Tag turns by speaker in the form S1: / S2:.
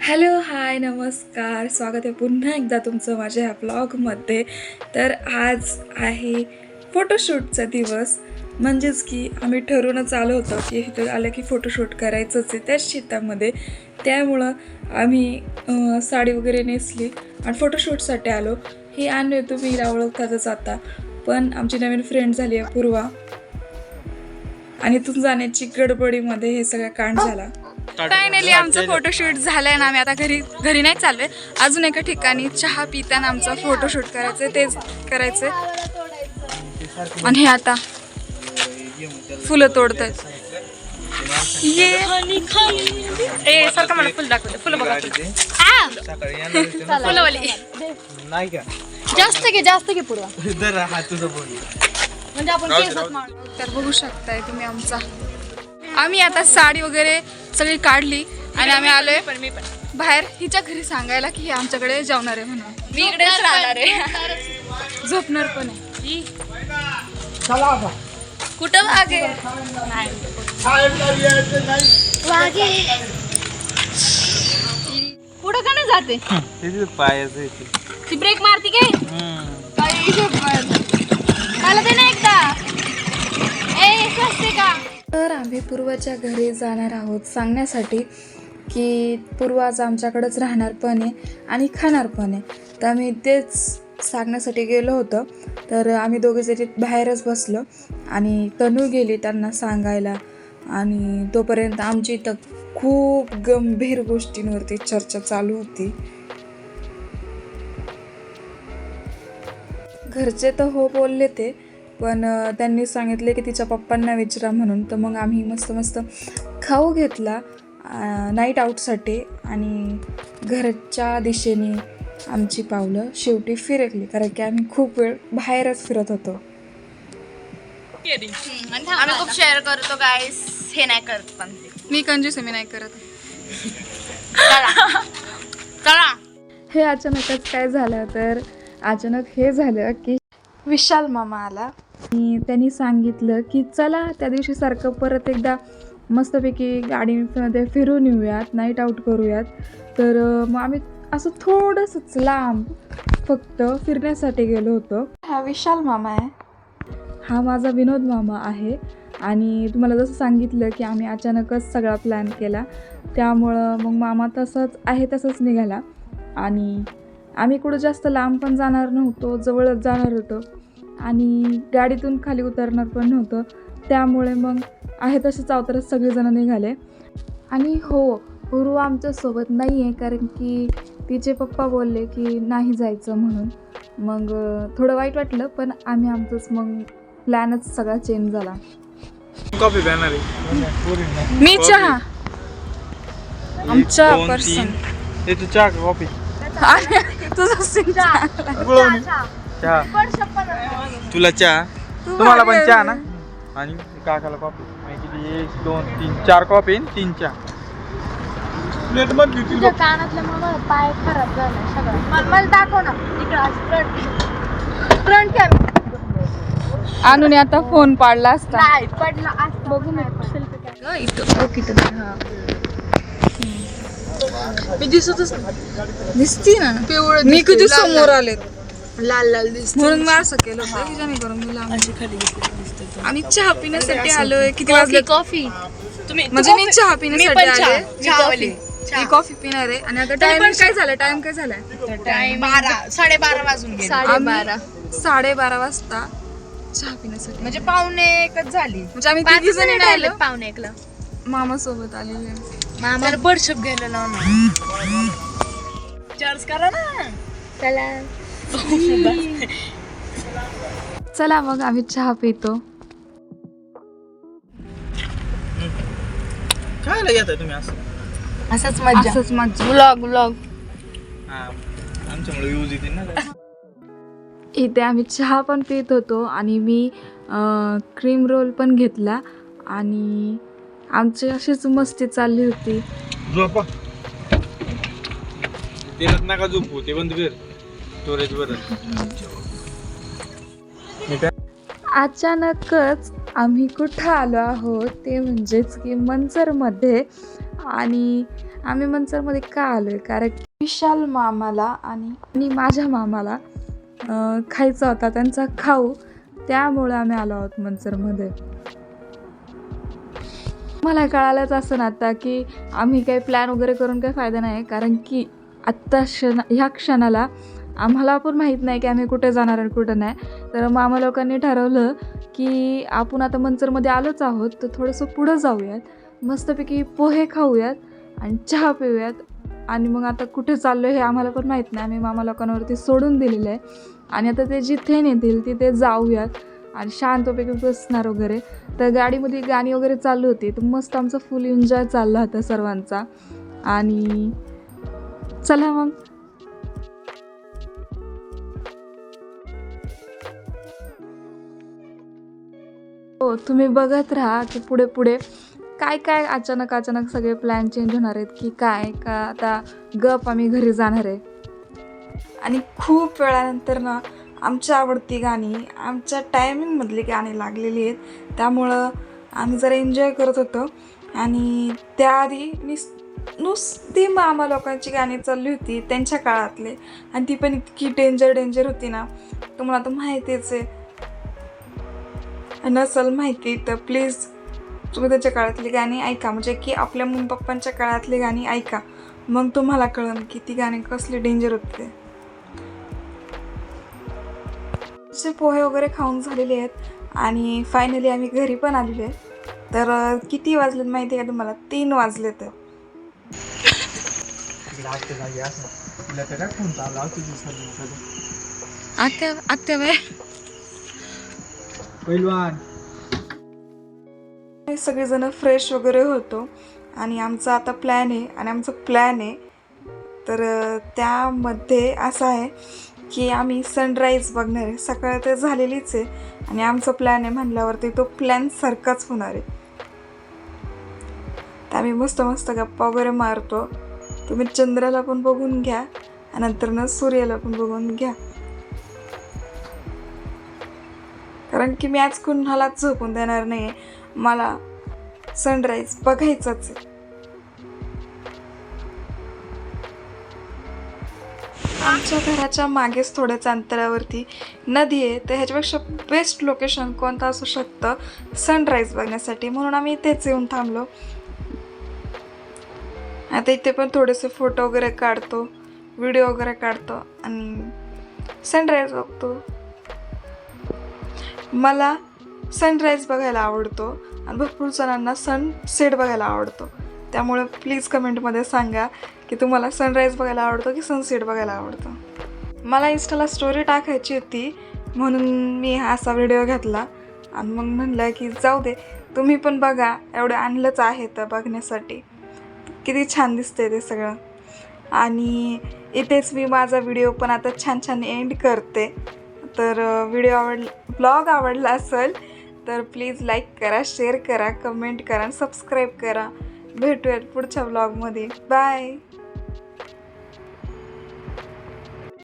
S1: Hello hi नमस्कार, स्वागत आहे पुन्हा एकदा तुमचं माझ्या ह्या ब्लॉगमध्ये. तर आज आहे फोटोशूटचा दिवस. म्हणजेच की आम्ही ठरवूनच आलो होतो की इथं आलं की फोटोशूट करायचंच आहे त्याच शेतामध्ये. त्यामुळं आम्ही साडी वगैरे नेसली आणि फोटोशूटसाठी आलो. ही आणले तुम्ही ओळखतातच आता, पण आमची नवीन फ्रेंड झाली आहे पूर्वा, आणि इथून जाण्याची गडबडीमध्ये हे सगळं कांड झाला. फायनली आमचं फोटोशूट झालंय ना. आम्ही आता घरी नाही चाललोय, अजून एका ठिकाणी चहा पिताना आमचा फोटोशूट करायचंय, तेच करायचंय. आणि हे आता फुलं तोडतायत.
S2: ए सारखं मला फुल दाखवते. फुलं बघा फुलंवाली
S3: नाही का
S2: जास्त घे पुढं
S1: म्हणजे आपण तर बघू शकताय तुम्ही आम्ही आता साडी वगैरे सगळी काढली आणि आम्ही आलोय बाहेर हिच्या घरी सांगायला की हे आमच्याकडे जेवणार आहे म्हणून.
S2: मी इकडेच राहणार आहे,
S1: झोपणार पण आहे.
S2: कुठं वागे पुढं का नाही जाते
S3: पायाचं
S2: ती ब्रेक मारती काय मला ते ना एकदा ए असते का.
S1: तर आम्ही पूर्वाच्या घरी जाणार आहोत सांगण्यासाठी की पूर्वा आज आमच्याकडेच राहणार पण आहे आणि खाणार पण आहे. तर आम्ही तेच सांगण्यासाठी गेलो होतो. तर आम्ही दोघे जरी बाहेरच बसलो आणि तनू गेली त्यांना सांगायला, आणि तोपर्यंत आमची इथं खूप गंभीर गोष्टींवरती चर्चा चालू होती. घरचे तर हो बोलले ते, पण त्यांनी सांगितले की तिच्या पप्पांना विचारा म्हणून. तर मग आम्ही मस्त खाऊ घेतला नाईट आऊटसाठी, आणि घरच्या दिशेने आमची पावलं शेवटी फिरकली, कारण की आम्ही खूप वेळ बाहेरच फिरत होतो.
S2: आम्ही खूप शेअर करतो गाईस, हे नाही करत पण
S1: मी कंजूस मी नाही करत.
S2: चला
S1: हे अचानकच काय झालं, तर अचानक हे झालं की विशाल मामा आला आणि त्यांनी सांगितलं की चला त्या दिवशी सारखं परत एकदा मस्तपैकी गाडीमध्ये फिरून येऊयात, नाईट आऊट करूयात. तर मग आम्ही असं थोडंसंच लांब फक्त फिरण्यासाठी गेलो होतो. हा विशाल मामा आहे, हा माझा विनोद मामा आहे. आणि तुम्हाला जसं सांगितलं की आम्ही अचानकच सगळा प्लॅन केला, त्यामुळं मग मामा तसंच आहे तसंच निघाला. आणि आम्ही कुठं जास्त लांब पण जाणार नव्हतो, जवळच जाणार होतो आणि गाडीतून खाली उतरणार पण नव्हतं. त्यामुळे मग आहे तसेच अवतरत सगळेजण निघाले. आणि हो, पूर्वा आमच्यासोबत नाही आहे, कारण की तिचे पप्पा बोलले की नाही जायचं म्हणून. मग थोडं वाईट वाटलं, पण आम्ही आमचंच मग प्लॅनच सगळा चेंज झाला.
S3: कॉफी बॅनर आहे.
S1: मी चहा आमच्या पर्सन
S3: येतो चहा कॉफी
S1: तुझं
S3: चहा तुला चहा तुम्हाला पण चहा ना, आणि काकाला कॉफी. किती 1 2 3 4 कॉफी 3 चहा. प्लेट मधली
S2: तुझ्या कानातलं मला पाय खराब झाला सगळं. मला दाखव ना इकडं फ्रंट कॅमेरा.
S1: आणून आता फोन पाडला असता.
S2: नाही पडला बघू मी मी दिसतच
S1: दिसती ना
S2: पिवळं
S1: मी कधी समोर आले
S2: लाल लाल दिसत
S1: म्हणून मी असं केलं होतं की जेणेकरून मी लांब. आम्ही चहा पिण्यासाठी आलोय. किती वाजले?
S2: कॉफी तुम्ही
S1: म्हणजे मी चहा पिण्यासाठी आले.
S2: चहा
S1: मी कॉफी पिणार आहे. आणि आता टाइम काय झालं? टाइम काय झालाय?
S2: टाइम 12:30 वाजून गेले. 12:30
S1: 12:30 वाजता चहा पिण्यासाठी,
S2: म्हणजे 12:45 झाली.
S1: म्हणजे आम्ही तिघी जणी नाही आलो,
S2: 12:45
S1: मामा सोबत आलेले.
S2: मामा बडशप घ्यायला लावणार. चार्ज करा ना.
S1: चला मग आम्ही चहा पितो.
S3: काय घेताय तुम्ही असं?
S2: असंच मज्जा.
S1: असंच मज्जा.
S2: व्लॉग
S3: आमच्यामुळे यूज येते ना.
S1: इथे आम्ही चहा पण पित होतो आणि मी क्रीम रोल पण घेतला आणि आमची अशीच मस्ती चालली होती.
S3: झोपा ते नका झोपू, ते बंद कर स्टोरेज वर.
S1: अचानकच आम्ही कुठं आलो आहोत ते म्हणजेच की मंचरमध्ये. आणि आम्ही मंचरमध्ये का आलो आहे, कारण विशाल मामाला आणि माझ्या मामाला खायचा होता त्यांचा खाऊ, त्यामुळे आम्ही आलो आहोत मंचरमध्ये. मला कळालंच असं ना आता की आम्ही काही प्लॅन वगैरे करून काही फायदा नाही, कारण की आत्ता ह्या क्षणाला आम्हाला पण माहीत नाही की आम्ही कुठे जाणार आणि कुठं नाही. तर मामा लोकांनी ठरवलं की आपण आता मंचरमध्ये आलोच आहोत तर थोडंसं पुढं जाऊयात, मस्तपैकी पोहे खाऊयात आणि चहा पिऊयात. आणि मग आता कुठे चाललो हे आम्हाला पण माहीत नाही, आम्ही मामा लोकांवरती सोडून दिलेलं आहे. आणि आता ते जिथे नेतील तिथे जाऊयात आणि शांतपैकी बसणार वगैरे. तर गाडीमध्ये गाणी वगैरे चालू होती, तर मस्त आमचा फुल एन्जॉय चालला होता सर्वांचा. आणि चला मग. हो, तुम्ही बघत राहा की पुढे पुढे काय काय अचानक सगळे प्लॅन चेंज होणार आहेत की काय का. आता गप आम्ही घरी जाणार आहे. आणि खूप वेळानंतर ना आमची आवडती गाणी, आमच्या टायमिंगमधली गाणी लागलेली आहेत, त्यामुळं आम्ही जरा एन्जॉय करत होतो. आणि त्याआधी नुसती मामा लोकांची गाणी चालली होती त्यांच्या काळातले, आणि ती पण इतकी डेंजर होती ना, तुम्हाला तर माहितीच आहे. नसेल माहिती तर प्लीज तुम्ही त्याच्या काळातली गाणी ऐका, म्हणजे की आपल्या मम्मी पप्पांच्या काळातली गाणी ऐका, मग तुम्हाला कळेल की ती गाणी कसली डेंजर होते. असे पोहे वगैरे खाऊन झालेले आहेत आणि फायनली आम्ही घरी पण आलेलो आहे. तर किती वाजलेत माहिती आहे का तुम्हाला? 3 वाजले. तर आत्या बाय सगळेजण फ्रेश वगैरे होतो आणि आमचा आता प्लॅन आहे. तर त्यामध्ये असं आहे की आम्ही सनराईज बघणार आहे. सकाळ तर झालेलीच आहे आणि आमचा प्लॅन आहे म्हणल्यावरती तो प्लॅन सारखाच होणार आहे. तर आम्ही मस्त गप्पा वगैरे मारतो. तुम्ही चंद्राला पण बघून घ्या आणि नंतर सूर्याला पण बघून घ्या, कारण की मी आज कुणालाच झोपून देणार नाही. मला सनराईज बघायचाच आहे. आमच्या घराच्या मागेच थोड्याच अंतरावरती नदी आहे, तर ह्याच्यापेक्षा बेस्ट लोकेशन कोणतं असू शकतं सनराईज बघण्यासाठी, म्हणून आम्ही इथेच येऊन थांबलो. आता इथे पण थोडेसे फोटो वगैरे काढतो, व्हिडिओ वगैरे काढतो आणि सनराईज बघतो. मला सनराईज बघायला आवडतो आणि भरपूर जणांना सनसेट बघायला आवडतो. त्यामुळे प्लीज कमेंटमध्ये सांगा की तुम्हाला सनराईज बघायला आवडतो की सनसेट बघायला आवडतो. मला इंस्टाला स्टोरी टाकायची होती म्हणून मी हा असा व्हिडिओ घेतला आणि मग म्हणलं की जाऊ दे, तुम्ही पण बघा, एवढं आणलंच आहे तर बघण्यासाठी. किती छान दिसते ते सगळं. आणि इथेच मी माझा व्हिडिओ पण आता छान एंड करते. तर ब्लॉग आवडला असेल तर प्लीज लाईक करा, शेअर करा, कमेंट करा आणि सबस्क्राईब करा. भेटूयात पुढच्या ब्लॉगमध्ये. बाय.